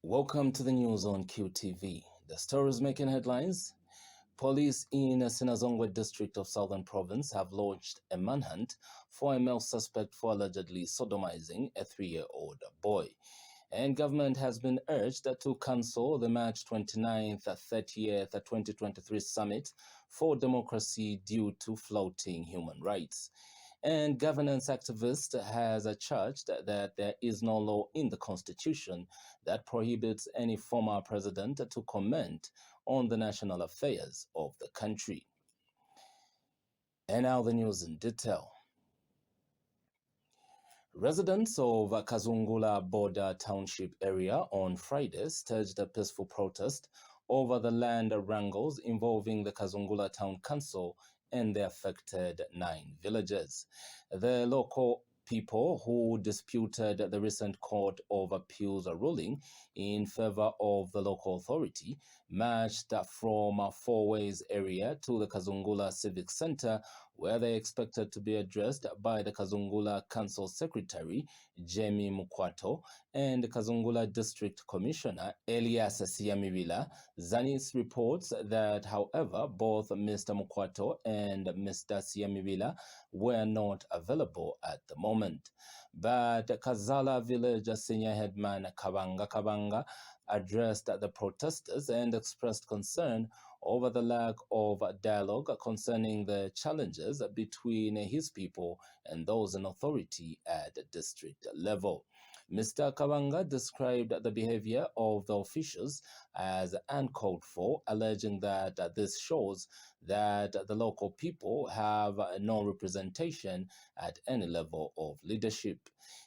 Welcome to the news on QTV. The stories making headlines. Police in Sinazongwe district of Southern Province have launched a manhunt for a male suspect for allegedly sodomizing a 3-year-old boy. And government has been urged to cancel the March 29th, 30th, 2023 Summit for Democracy due to flouting human rights. And governance activist has charged that there is no law in the constitution that prohibits any former president to comment on the national affairs of the country. And now the news in detail. Residents of Kazungula Border Township area on Friday staged a peaceful protest over the land wrangles involving the Kazungula Town Council and the affected 9 villages. The local people who disputed the recent Court of Appeals ruling in favor of the local authority marched from Four Ways area to the Kazungula Civic Center, where they expected to be addressed by the Kazungula Council Secretary Jamie Mukwato and Kazungula District Commissioner Elias Siamibila. Zanis reports that, however, both Mr. Mukwato and Mr. Siamibila were not available at the moment. But Kazala Village Senior Headman Kabanga addressed the protesters and expressed concern over the lack of dialogue concerning the challenges between his people and those in authority at district level. Mr. Kabanga described the behavior of the officials as uncalled for, alleging that this shows that the local people have no representation at any level of leadership.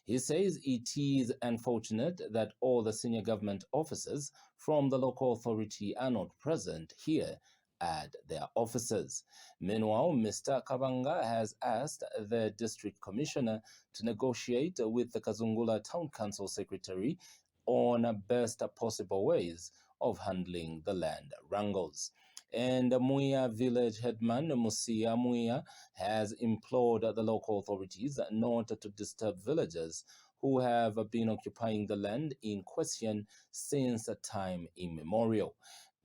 He says it is unfortunate that all the senior government officers from the local authority are not present here at their offices. Meanwhile, Mr. Kabanga has asked the district commissioner to negotiate with the Kazungula Town Council Secretary on best possible ways of handling the land wrangles. And Muya village headman Musia Muya has implored the local authorities not to disturb villagers who have been occupying the land in question since time immemorial.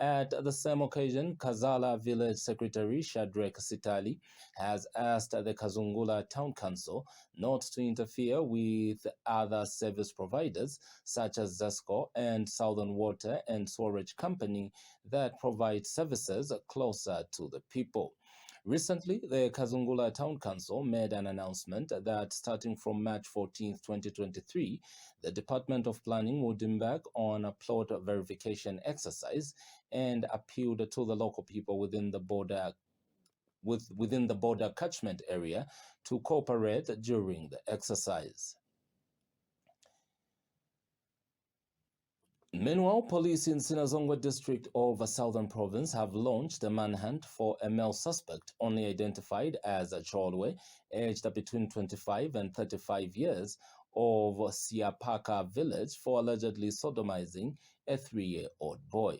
At the same occasion, Kazala Village Secretary Shadrach Sitali has asked the Kazungula Town Council not to interfere with other service providers such as ZESCO and Southern Water and Sewerage Company that provide services closer to the people. Recently, the Kazungula Town Council made an announcement that starting from March 14, 2023, the Department of Planning would embark on a plot verification exercise and appealed to the local people within the border catchment area to cooperate during the exercise. Meanwhile, police in Sinazongwe district of Southern Province have launched a manhunt for a male suspect only identified as Cholwe, aged between 25 and 35 years, of Siapaka village for allegedly sodomizing a 3-year-old boy.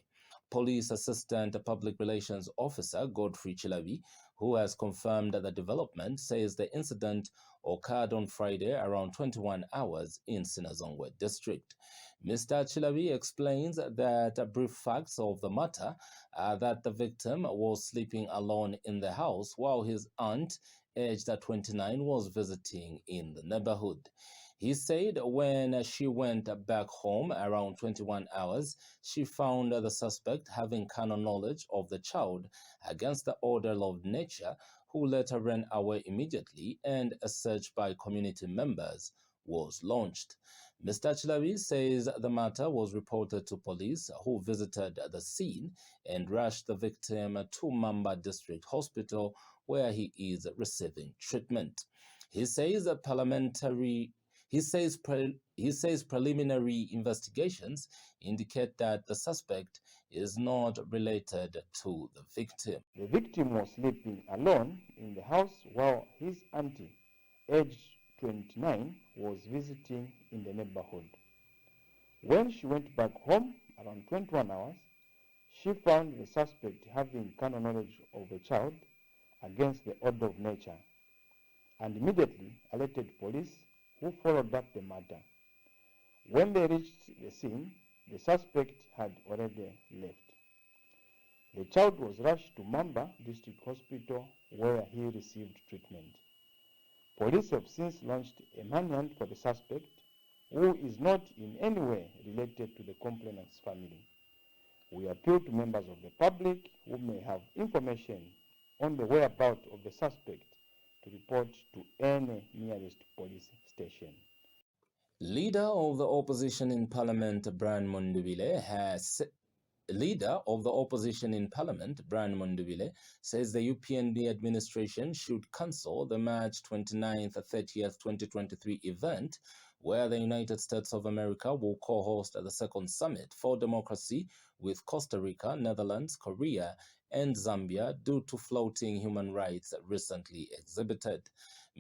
Police Assistant Public Relations Officer Godfrey Chilabi, who has confirmed the development, says the incident occurred on Friday around 21 hours in Sinazongwe district. Mr. Chilabi explains that brief facts of the matter are that the victim was sleeping alone in the house while his aunt, aged 29, was visiting in the neighborhood. He said when she went back home around 21 hours, she found the suspect having carnal knowledge of the child against the order of nature, who later ran away immediately, and a search by community members was launched. Mr. Chilabi says the matter was reported to police, who visited the scene and rushed the victim to Mamba District Hospital, where he is receiving treatment. He says preliminary investigations indicate that the suspect is not related to the victim. The victim was sleeping alone in the house while his auntie, aged 29, was visiting in the neighborhood. When she went back home around 21 hours, she found the suspect having carnal knowledge of the child against the order of nature and immediately alerted police, who followed up the matter. When they reached the scene, the suspect had already left. The child was rushed to Mamba District Hospital where he received treatment. Police have since launched a manhunt for the suspect, who is not in any way related to the complainant's family. We appeal to members of the public who may have information on the whereabouts of the suspect to report to any nearest police station. Leader of the opposition in Parliament, Brian says the UPND administration should cancel the March 29th 30th 2023 event where the United States of America will co-host the second summit for democracy with Costa Rica, Netherlands, Korea, and Zambia due to flouting human rights recently exhibited.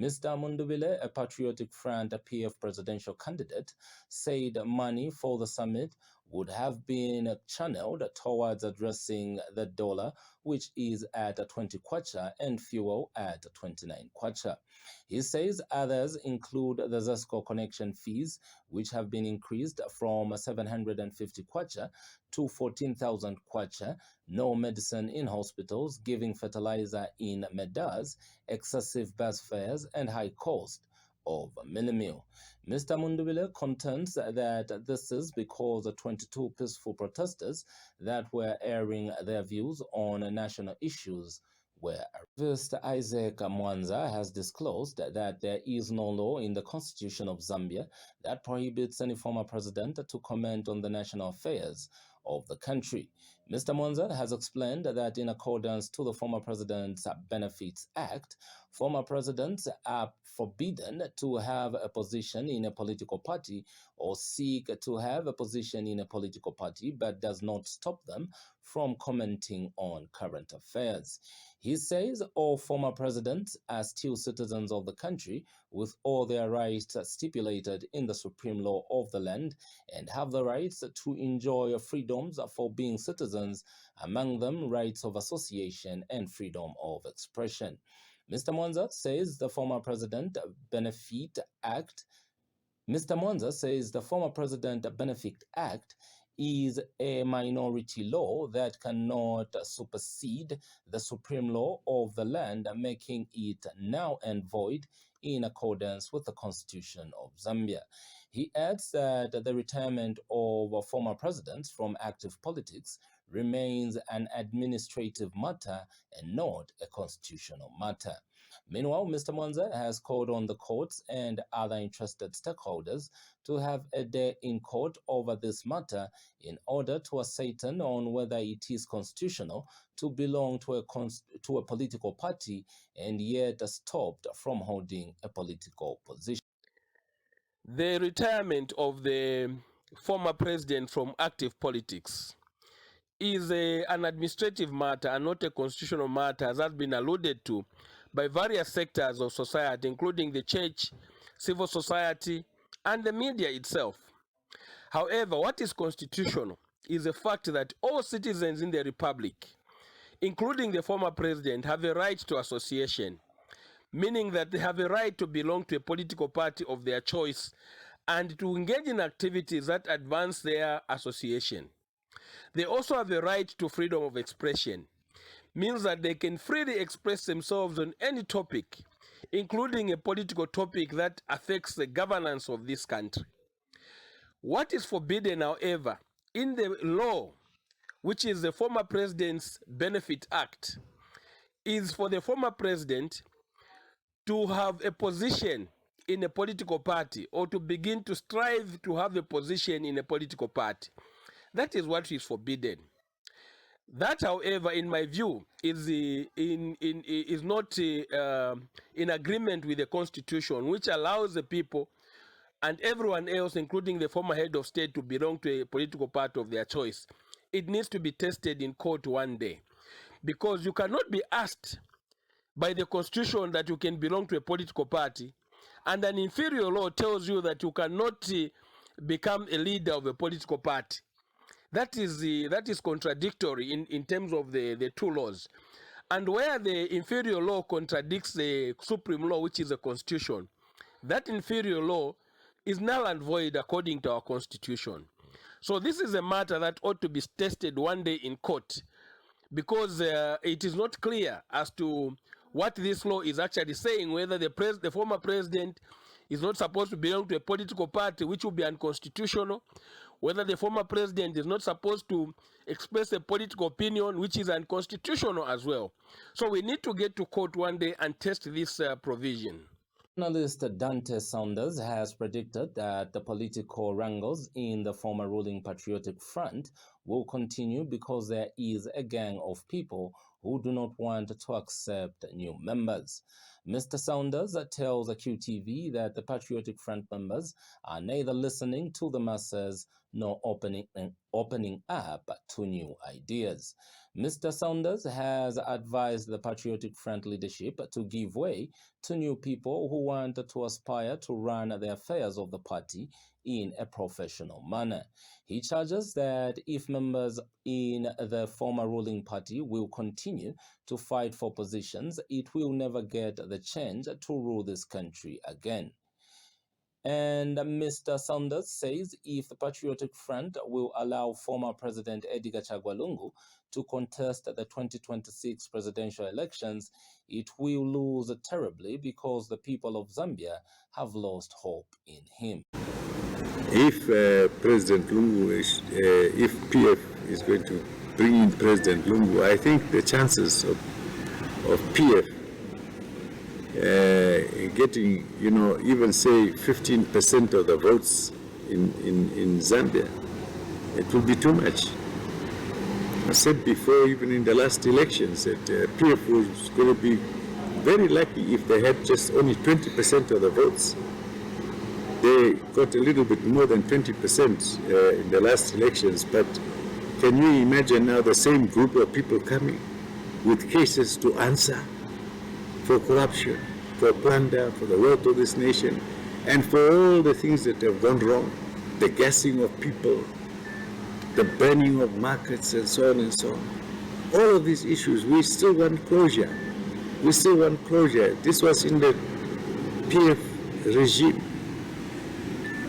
Mr. Mundubile, a Patriotic Front PF presidential candidate, said money for the summit would have been channeled towards addressing the dollar, which is at 20 kwacha, and fuel at 29 kwacha. He says others include the ZESCO connection fees, which have been increased from 750 kwacha to 14,000 kwacha, no medicine in hospitals, giving fertilizer in medars, excessive bus fares, and high cost of mini meal. Mr. Mundubile contends that this is because the 22 peaceful protesters that were airing their views on national issues were arrested. Isaac Mwanza has disclosed that there is no law in the Constitution of Zambia that prohibits any former president to comment on the national affairs of the country. Mr. Mwanza has explained that in accordance to the Former President's Benefits Act, former presidents are forbidden to have a position in a political party or seek to have a position in a political party, but does not stop them from commenting on current affairs. He says all former presidents are still citizens of the country with all their rights stipulated in the supreme law of the land and have the rights to enjoy freedoms for being citizens, among them rights of association and freedom of expression. Mr. Mwanza says the Former President Benefit Act is a minority law that cannot supersede the supreme law of the land, making it null and void in accordance with the Constitution of Zambia. He adds that the retirement of former presidents from active politics remains an administrative matter and not a constitutional matter. Meanwhile, Mr. Mwanza has called on the courts and other interested stakeholders to have a day in court over this matter in order to ascertain on whether it is constitutional to belong to a political party and yet stopped from holding a political position. The retirement of the former president from active politics is an administrative matter and not a constitutional matter, as has been alluded to by various sectors of society, including the church, civil society, and the media itself. However, what is constitutional is the fact that all citizens in the republic, including the former president, have a right to association, meaning that they have a right to belong to a political party of their choice and to engage in activities that advance their association. They also have a right to freedom of expression, means that they can freely express themselves on any topic, including a political topic that affects the governance of this country. What is forbidden, however, in the law, which is the Former President's Benefit Act, is for the former president to have a position in a political party or to begin to strive to have a position in a political party. That is what is forbidden. That, however, in my view, is not in agreement with the Constitution, which allows the people and everyone else, including the former head of state, to belong to a political party of their choice. It needs to be tested in court one day, because you cannot be asked by the Constitution that you can belong to a political party, and an inferior law tells you that you cannot become a leader of a political party. That is contradictory in terms of the two laws. And where the inferior law contradicts the supreme law, which is the Constitution, that inferior law is null and void according to our Constitution. So this is a matter that ought to be tested one day in court, because it is not clear as to what this law is actually saying, whether the former president is not supposed to belong to a political party, which would be unconstitutional, whether the former president is not supposed to express a political opinion, which is unconstitutional as well. So we need to get to court one day and test this provision. Journalist Dante Saunders has predicted that the political wrangles in the former ruling Patriotic Front will continue because there is a gang of people who do not want to accept new members. Mr. Saunders tells QTV that the Patriotic Front members are neither listening to the masses nor opening up to new ideas. Mr. Saunders has advised the Patriotic Front leadership to give way to new people who want to aspire to run the affairs of the party in a professional manner. He charges that if members in the former ruling party will continue to fight for positions, it will never get the chance to rule this country again. And Mr. Saunders says if the Patriotic Front will allow former President Edgar Chagwa Lungu to contest the 2026 presidential elections, it will lose terribly because the people of Zambia have lost hope in him. If President Lungu, if PF is going to bring in President Lungu, I think the chances of PF getting, even say 15% of the votes in Zambia, it will be too much. I said before, even in the last elections, that PF was going to be very lucky if they had just only 20% of the votes. They got a little bit more than 20% in the last elections, but can you imagine now the same group of people coming with cases to answer for corruption, for plunder, for the wealth of this nation, and for all the things that have gone wrong, the gassing of people, the burning of markets, and so on and so on. All of these issues, we still want closure. We still want closure. This was in the PF regime.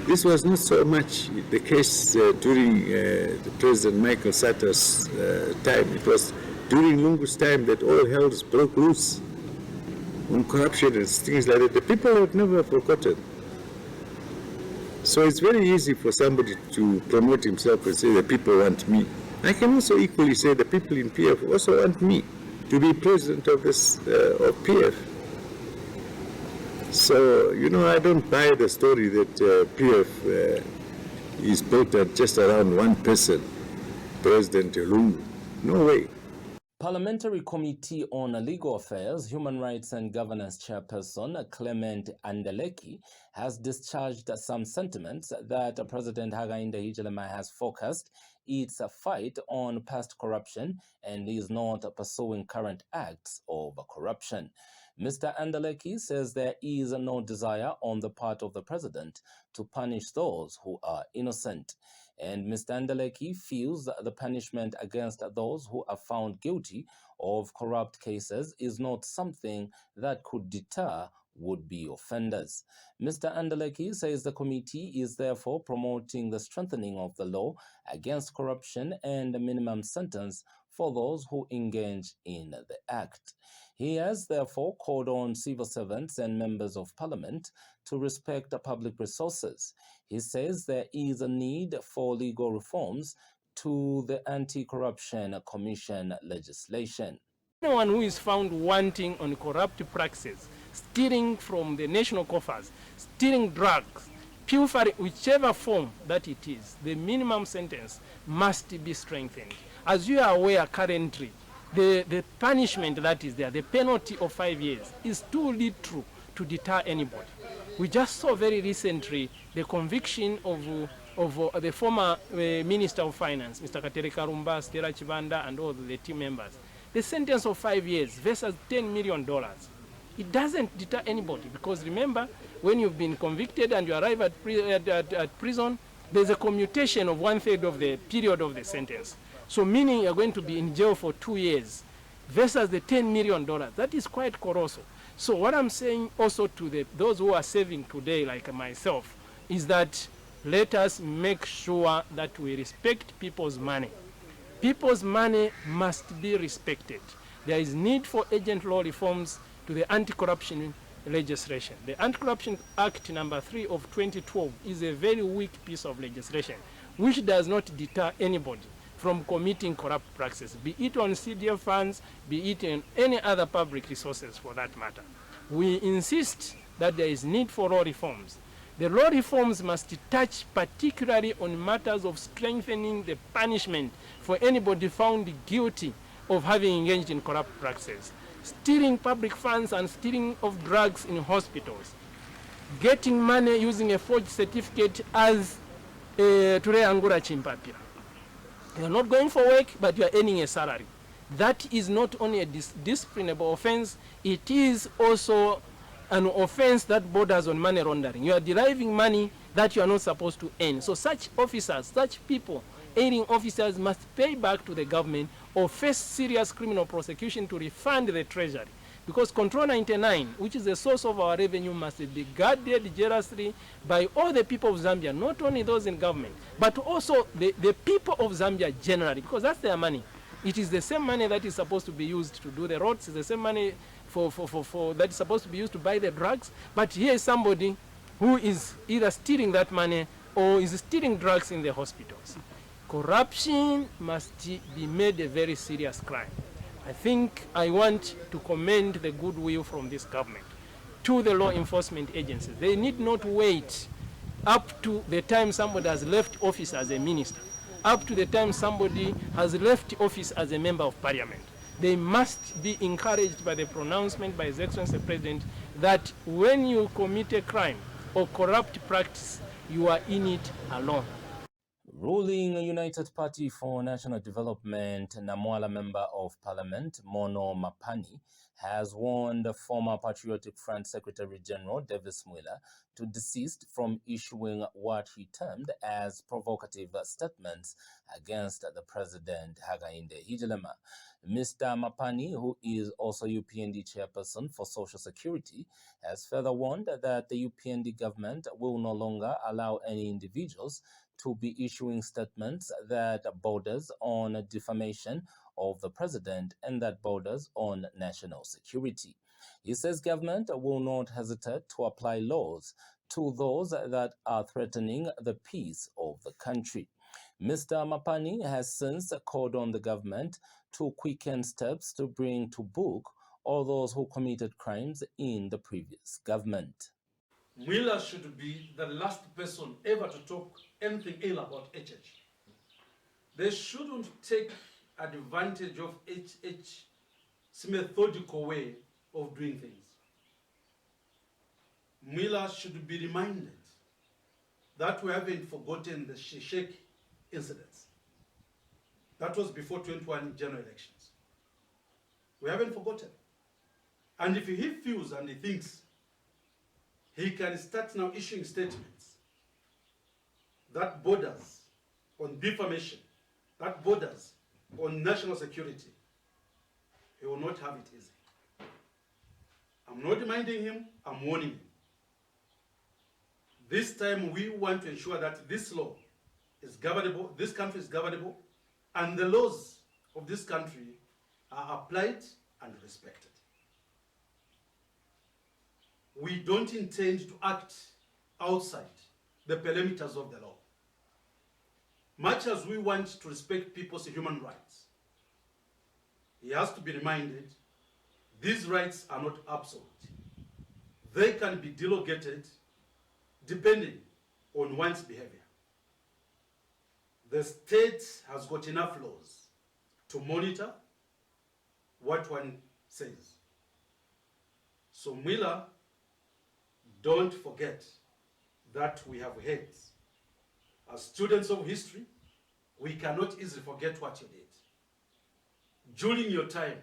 This was not so much the case during the President Michael Sata's time. It was during Lungu's time that all hell broke loose on corruption and things like that. The people have never forgotten. So it's very easy for somebody to promote himself and say the people want me. I can also equally say the people in PF also want me to be president of this of PF. So, I don't buy the story that PF is built at just around one person, President Lungu. No way. Parliamentary Committee on Legal Affairs, Human Rights and Governance Chairperson Clement Andeleki has discharged some sentiments that President Hakainde Hichilema has focused its fight on past corruption and is not pursuing current acts of corruption. Mr. Andeleki says there is no desire on the part of the president to punish those who are innocent. And Mr. Andeleki feels that the punishment against those who are found guilty of corrupt cases is not something that could deter would-be offenders. Mr. Andeleki says the committee is therefore promoting the strengthening of the law against corruption and a minimum sentence for those who engage in the act. He has therefore called on civil servants and members of parliament to respect public resources. He says there is a need for legal reforms to the Anti-Corruption Commission legislation. Anyone who is found wanting on corrupt practices, stealing from the national coffers, stealing drugs, pilfering, whichever form that it is, the minimum sentence must be strengthened. As you are aware currently, the punishment that is there, the penalty of 5 years, is too little to deter anybody. We just saw very recently the conviction of the former Minister of Finance, Mr. Katereka Rumba, Stella Chibanda, and all the team members. The sentence of 5 years versus $10 million. It doesn't deter anybody because remember, when you've been convicted and you arrive at prison, there's a commutation of 1/3 of the period of the sentence. So meaning you're going to be in jail for 2 years versus the $10 million. That is quite colossal. So what I'm saying also to those who are serving today, like myself, is that let us make sure that we respect people's money. People's money must be respected. There is need for urgent law reforms to the anti-corruption legislation. The Anti-Corruption Act number 3 of 2012 is a very weak piece of legislation which does not deter anybody from committing corrupt practices, be it on CDF funds, be it in any other public resources for that matter. We insist that there is need for law reforms. The law reforms must touch particularly on matters of strengthening the punishment for anybody found guilty of having engaged in corrupt practices, stealing public funds and stealing of drugs in hospitals, getting money using a forged certificate as Tureangura Chimpapira. You are not going for work, but you are earning a salary. That is not only a disciplinable offense, it is also an offense that borders on money laundering. You are deriving money that you are not supposed to earn. So such officers, such people, aiding officers must pay back to the government or face serious criminal prosecution to refund the treasury. Because Control 99, which is the source of our revenue, must be guarded jealously by all the people of Zambia, not only those in government, but also the people of Zambia generally, because that's their money. It is the same money that is supposed to be used to do the roads, it's the same money that is supposed to be used to buy the drugs. But here is somebody who is either stealing that money or is stealing drugs in the hospitals. Corruption must be made a very serious crime. I think I want to commend the goodwill from this government to the law enforcement agencies. They need not wait up to the time somebody has left office as a minister, up to the time somebody has left office as a member of parliament. They must be encouraged by the pronouncement by His Excellency the President that when you commit a crime or corrupt practice, you are in it alone. Ruling United Party for National Development, Namwala Member of Parliament Mono Mapani has warned former Patriotic Front Secretary General Davis Mwila to desist from issuing what he termed as provocative statements against the President Hakainde Hichilema. Mr. Mapani, who is also UPND chairperson for Social Security, has further warned that the UPND government will no longer allow any individuals to be issuing statements that borders on defamation of the president and that borders on national security. He says government will not hesitate to apply laws to those that are threatening the peace of the country. Mr. Mapani has since called on the government to quicken steps to bring to book all those who committed crimes in the previous government. Mwila should be the last person ever to talk anything ill about HH. They shouldn't take advantage of HH's methodical way of doing things. Mwila should be reminded that we haven't forgotten the Sheshek incidents. That was before 21 general elections. We haven't forgotten. And if he feels and he thinks he can start now issuing statements that borders on defamation, that borders on national security, he will not have it easy. I'm not reminding him, I'm warning him. This time we want to ensure that this law is governable, this country is governable, and the laws of this country are applied and respected. We don't intend to act outside the perimeters of the law. Much as we want to respect people's human rights, he has to be reminded these rights are not absolute. They can be delegated depending on one's behavior. The state has got enough laws to monitor what one says. So Mwila, don't forget that we have heads. As students of history, we cannot easily forget what you did. During your time,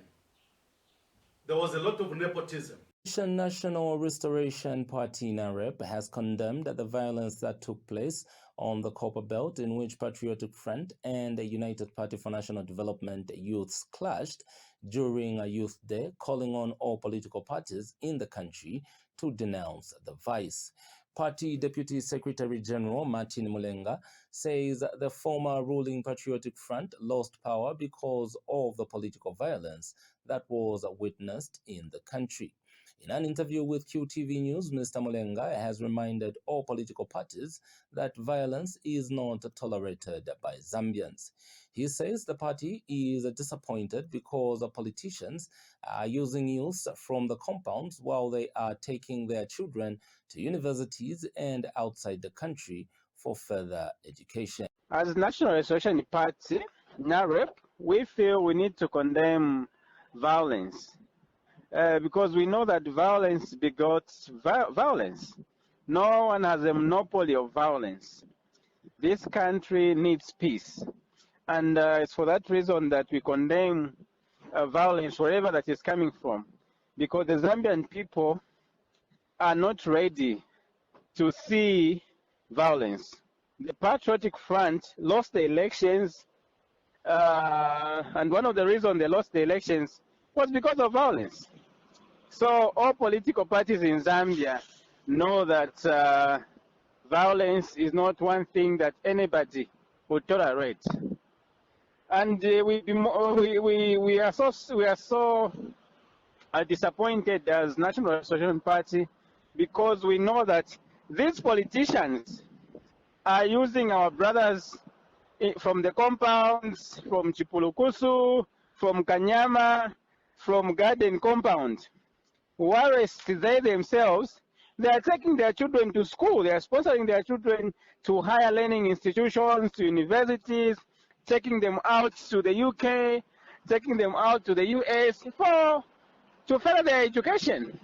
there was a lot of nepotism. National Restoration Party NAREP has condemned the violence that took place on the Copper Belt, in which Patriotic Front and the United Party for National Development youths clashed during a youth day, calling on all political parties in the country to denounce the vice. Party Deputy Secretary General Martin Mulenga says the former ruling Patriotic Front lost power because of the political violence that was witnessed in the country. In an interview with QTV News, Mr. Mulenga has reminded all political parties that violence is not tolerated by Zambians. He says the party is disappointed because the politicians are using youths from the compounds while they are taking their children to universities and outside the country for further education. As National Restoration Party, NAREP, we feel we need to condemn violence because we know that violence begots violence. No one has a monopoly of violence. This country needs peace. And it's for that reason that we condemn violence wherever that is coming from, because the Zambian people are not ready to see violence. The Patriotic Front lost the elections, and one of the reasons they lost the elections was because of violence. So all political parties in Zambia know that violence is not one thing that anybody would tolerate. And we are so disappointed as National Restoration Party because we know that these politicians are using our brothers from the compounds, from Chipulukusu, from Kanyama, from Garden Compound. Whereas they themselves, they are taking their children to school, they are sponsoring their children to higher learning institutions, to universities, taking them out to the UK, taking them out to the US to further their education.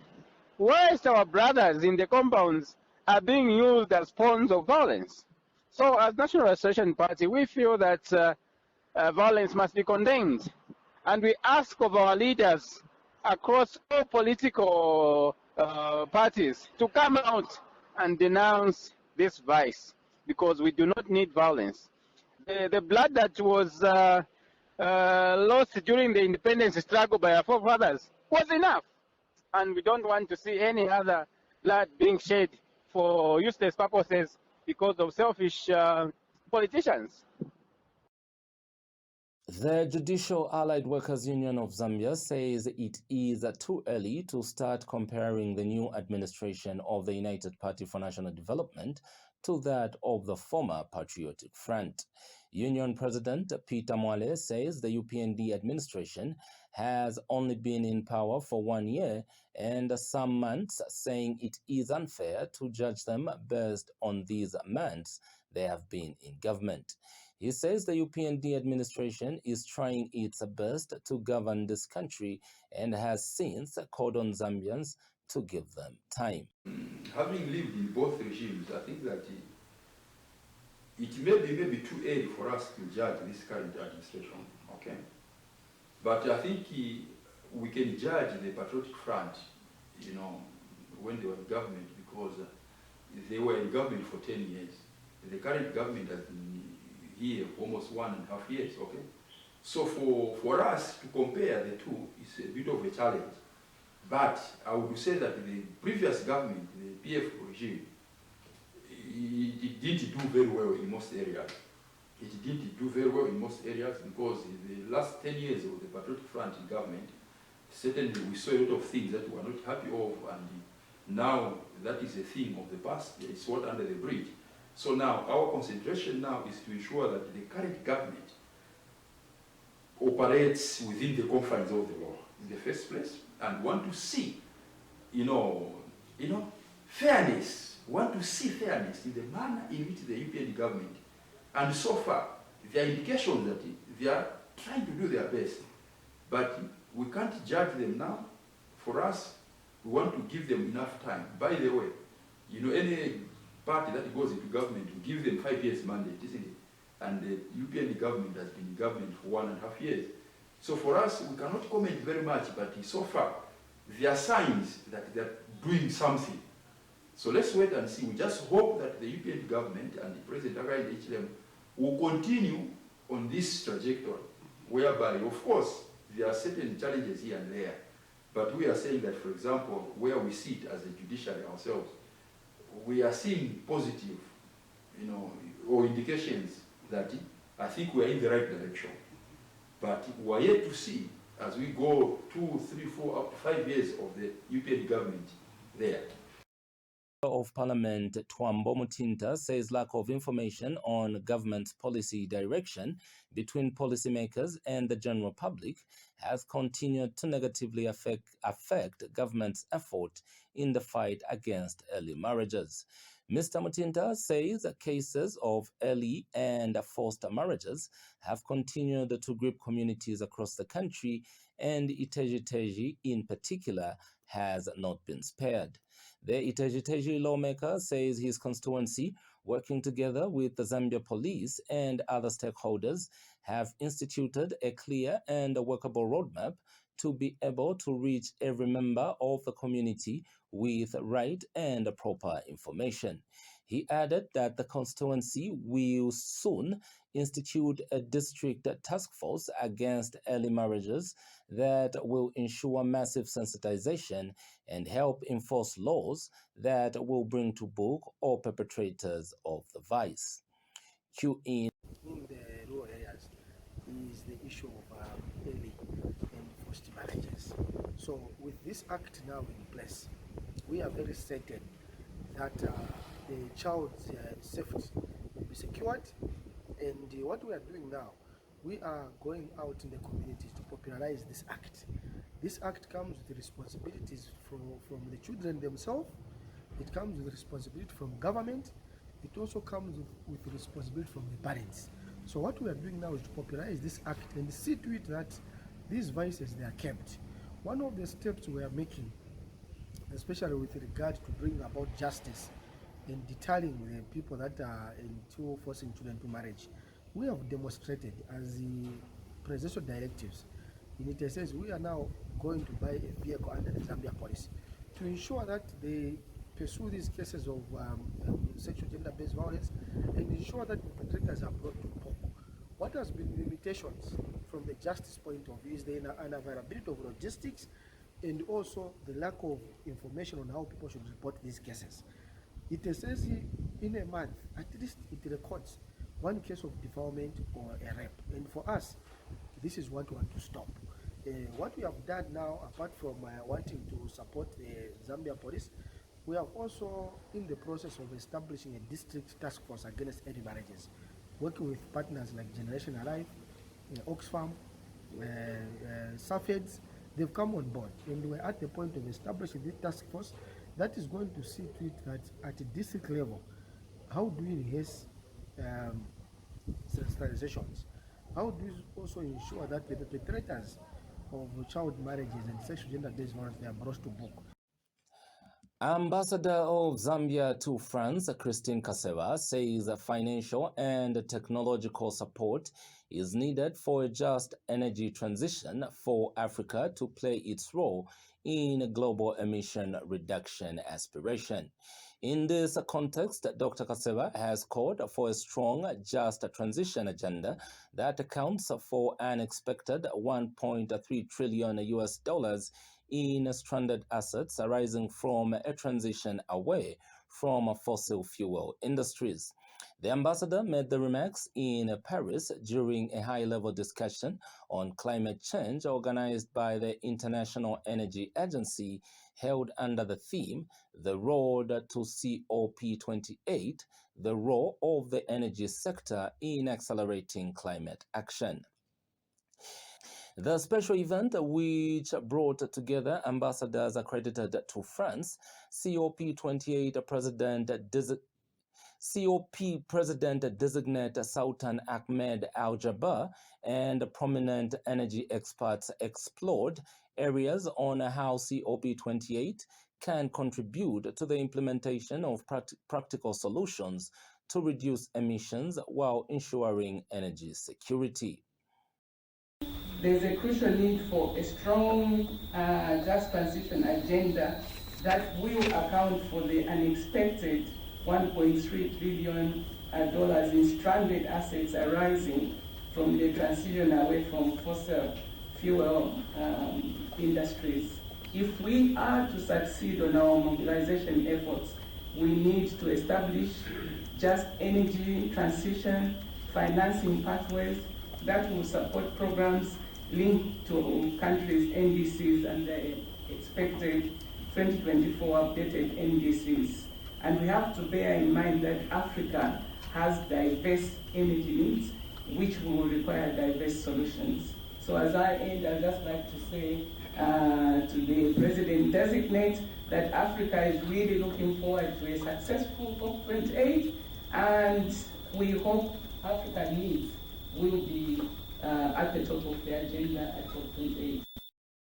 Whereas our brothers in the compounds are being used as pawns of violence. So as National Restoration Party, we feel that violence must be condemned. And we ask of our leaders across all political parties to come out and denounce this vice, because we do not need violence. The blood that was lost during the independence struggle by our forefathers was enough. And we don't want to see any other blood being shed for useless purposes because of selfish politicians. The Judicial Allied Workers Union of Zambia says it is too early to start comparing the new administration of the United Party for National Development to that of the former Patriotic Front. Union President Peter Mwale says the UPND administration has only been in power for 1 year and some months, saying it is unfair to judge them based on these months they have been in government. He says the UPND administration is trying its best to govern this country and has since called on Zambians to give them time. Having lived in both regimes, I think that it may be too early for us to judge this current administration, okay? But I think we can judge the Patriotic Front, you know, when they were in government, because they were in government for 10 years. The current government has been here for almost 1.5 years, okay? So for us to compare the two is a bit of a challenge. But I would say that the previous government, the PF regime, it didn't do very well in most areas. It didn't do very well in most areas because in the last 10 years of the Patriotic Front in government, certainly we saw a lot of things that we were not happy of, and now that is a thing of the past. It's water under the bridge. So now our concentration now is to ensure that the current government operates within the confines of the law in the first place, and want to see, fairness. Want to see fairness in the manner in which the UPND government, and so far there are indications that they are trying to do their best, but we can't judge them now. For us, we want to give them enough time. By the way, any party that goes into government, we give them 5 years mandate, isn't it? And the UPND government has been in government for 1.5 years. So for us, we cannot comment very much, but so far, there are signs that they're doing something. So let's wait and see. We just hope that the UPND government and the President Hakainde Hichilema will continue on this trajectory, whereby, of course, there are certain challenges here and there. But we are saying that, for example, where we sit as a judiciary ourselves, we are seeing positive, or indications that I think we are in the right direction. But we are yet to see, as we go 2, 3, 4, up to 5 years of the UPND government there. Of Parliament Twambo Mutinta says lack of information on government's policy direction between policymakers and the general public has continued to negatively affect government's effort in the fight against early marriages. Mr. Mutinta says that cases of early and forced marriages have continued to grip communities across the country, and Iteji-Teji in particular has not been spared. The Iteji-Teji lawmaker says his constituency, working together with the Zambia police and other stakeholders, have instituted a clear and workable roadmap to be able to reach every member of the community with right and proper information. He added that the constituency will soon institute a district task force against early marriages that will ensure massive sensitization and help enforce laws that will bring to book all perpetrators of the vice. In the rural areas is the issue of early and forced marriages. So with this act now in place, we are very certain that the child's safety will be secured. And what we are doing now, we are going out in the communities to popularize this act. This act comes with the responsibilities from the children themselves. It comes with responsibility from government. It also comes with the responsibility from the parents. So what we are doing now is to popularize this act and see to it that these vices, they are kept. One of the steps we are making, especially with regard to bringing about justice and deterring the people that are into forcing children to marriage, we have demonstrated as the presidential directives. It says we are now going to buy a vehicle under the Zambia policy to ensure that they pursue these cases of sexual gender-based violence and ensure that the perpetrators are brought to book. What has been limitations from the justice point of view is the unavailability of logistics and also the lack of information on how people should report these cases. It says in a month, at least it records one case of defilement or a rape. And for us, this is what we want to stop. What we have done now, apart from wanting to support the Zambia police, we are also in the process of establishing a district task force against early marriages, working with partners like Generation Alive, Oxfam, SAFEDS. They've come on board, and we're at the point of establishing this task force that is going to see to it that at a district level, how do we enhance sensitizations? How do we also ensure that the perpetrators of child marriages and sexual gender-based violence, they are brought to book? Ambassador of Zambia to France, Christine Kaseva, says financial and technological support is needed for a just energy transition for Africa to play its role in global emission reduction aspiration. In this context, Dr. Kaseva has called for a strong, just transition agenda that accounts for an expected $1.3 trillion in stranded assets arising from a transition away from fossil fuel industries. The ambassador made the remarks in Paris during a high-level discussion on climate change organized by the International Energy Agency, held under the theme, The Road to COP28, the role of the energy sector in accelerating climate action. The special event, which brought together ambassadors accredited to France, COP28 President-designate Sultan Ahmed Al-Jaber, and prominent energy experts explored areas on how COP28 can contribute to the implementation of practical solutions to reduce emissions while ensuring energy security. There's a crucial need for a strong just transition agenda that will account for the unexpected $1.3 billion in stranded assets arising from the transition away from fossil fuel industries. If we are to succeed on our mobilization efforts, we need to establish just energy transition financing pathways that will support programs linked to countries' NDCs and the expected 2024 updated NDCs. And we have to bear in mind that Africa has diverse energy needs, which will require diverse solutions. So as I end, I'd just like to say to the President-designate that Africa is really looking forward to a successful COP28, and we hope African needs will be at the top of the agenda at COP28.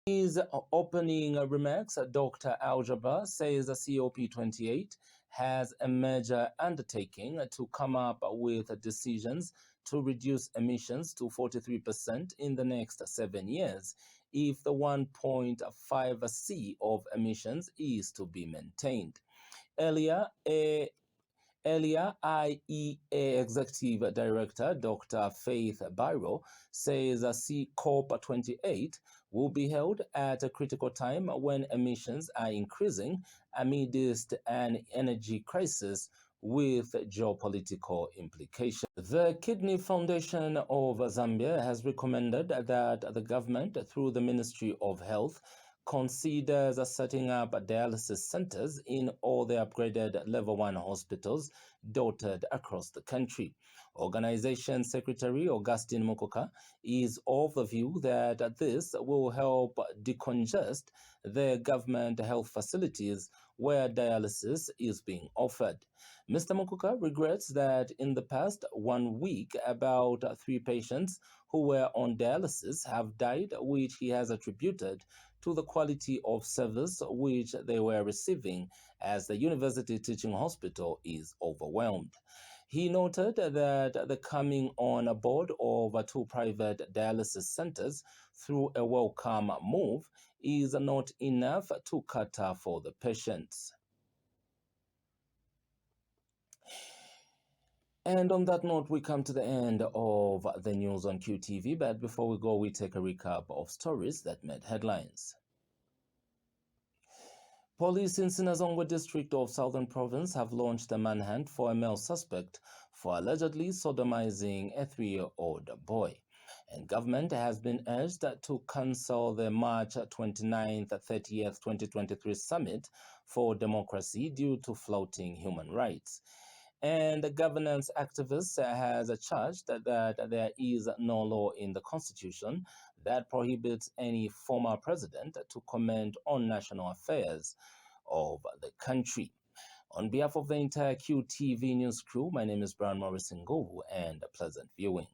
In his opening remarks, Dr. Al-Jaber says the COP28 has a major undertaking to come up with decisions to reduce emissions to 43% in the next 7 years if the 1.5 C of emissions is to be maintained. Earlier, IEA Executive Director Dr. Faith Biro says COP28 will be held at a critical time when emissions are increasing amidst an energy crisis with geopolitical implications. The Kidney Foundation of Zambia has recommended that the government, through the Ministry of Health, considers setting up dialysis centers in all the upgraded level 1 hospitals dotted across the country. Organization Secretary Augustine Mukoka is of the view that this will help decongest the government health facilities where dialysis is being offered. Mr. Mukoka regrets that in the past 1 week, about 3 patients who were on dialysis have died, which he has attributed to the quality of service which they were receiving, as the University Teaching Hospital is overwhelmed. He noted that the coming on board of 2 private dialysis centers through a welcome move is not enough to cater for the patients. And on that note, we come to the end of the news on QTV. But before we go, we take a recap of stories that made headlines. Police in Sinazongwe district of Southern Province have launched a manhunt for a male suspect for allegedly sodomizing a 3-year-old boy. And government has been urged to cancel the March 29th, 30th, 2023 Summit for Democracy due to flouting human rights. And the governance activist has charged that there is no law in the Constitution that prohibits any former president to comment on national affairs of the country. On behalf of the entire QTV news crew, my name is Brian Morris Ngovu, and pleasant viewing.